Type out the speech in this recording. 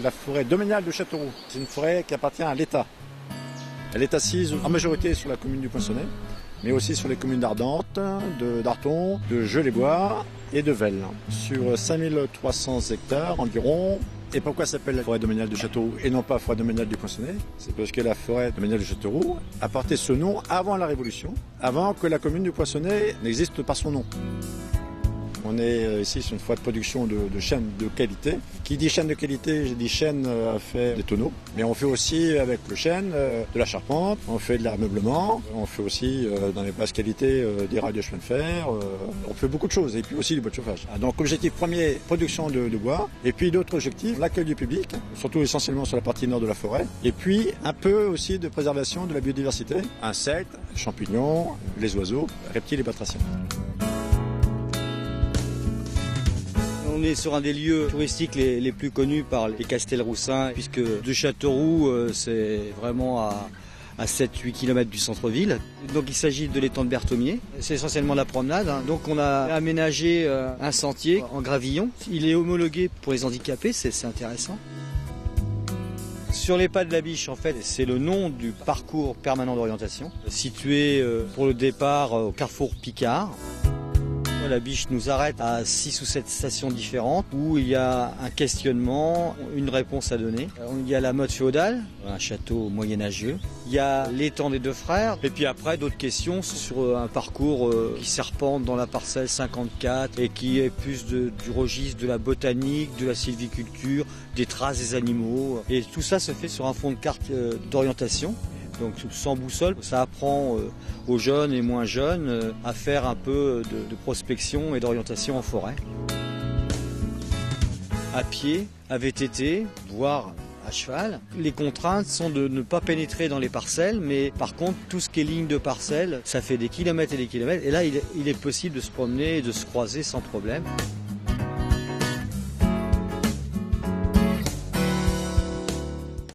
la forêt domaniale de Châteauroux. C'est une forêt qui appartient à l'État. Elle est assise en majorité sur la commune du Poinçonnet, mais aussi sur les communes d'Ardentes, d'Arton, de Jeux-les-Bois et de Vels, sur 5300 hectares environ. Et pourquoi ça s'appelle la forêt domaniale de Châteauroux et non pas forêt domaniale du Poinçonnet? C'est parce que la forêt domaniale de Châteauroux a porté ce nom avant la Révolution, avant que la commune du Poinçonnet n'existe par son nom. On est ici sur une forêt de production de chênes de qualité. Qui dit chêne de qualité, j'ai dit chêne fait des tonneaux. Mais on fait aussi avec le chêne de la charpente, on fait de l'ameublement, on fait aussi dans les basses qualités des rails de chemin de fer. On fait beaucoup de choses et puis aussi du bois de chauffage. Donc objectif premier, production de bois. Et puis d'autres objectifs, l'accueil du public, surtout essentiellement sur la partie nord de la forêt. Et puis un peu aussi de préservation de la biodiversité, insectes, champignons, les oiseaux, reptiles et batraciens. On est sur un des lieux touristiques les plus connus par les Castelroussins, puisque de Châteauroux, c'est vraiment à 7-8 km du centre-ville. Donc il s'agit de l'étang de Berthomier. C'est essentiellement la promenade. Donc on a aménagé un sentier en gravillon. Il est homologué pour les handicapés, c'est intéressant. Sur les pas de la Biche, en fait, c'est le nom du parcours permanent d'orientation, situé pour le départ au carrefour Picard. La Biche nous arrête à 6 ou 7 stations différentes où il y a un questionnement, une réponse à donner. Il y a la mode féodale, un château moyenâgeux. Il y a l'étang des deux frères. Et puis après, d'autres questions sur un parcours qui serpente dans la parcelle 54 et qui est plus du registre de la botanique, de la sylviculture, des traces des animaux. Et tout ça se fait sur un fond de carte d'orientation. Donc sans boussole, ça apprend aux jeunes et moins jeunes à faire un peu de prospection et d'orientation en forêt. À pied, à VTT, voire à cheval. Les contraintes sont de ne pas pénétrer dans les parcelles, mais par contre tout ce qui est ligne de parcelle, ça fait des kilomètres et des kilomètres. Et là il est possible de se promener et de se croiser sans problème.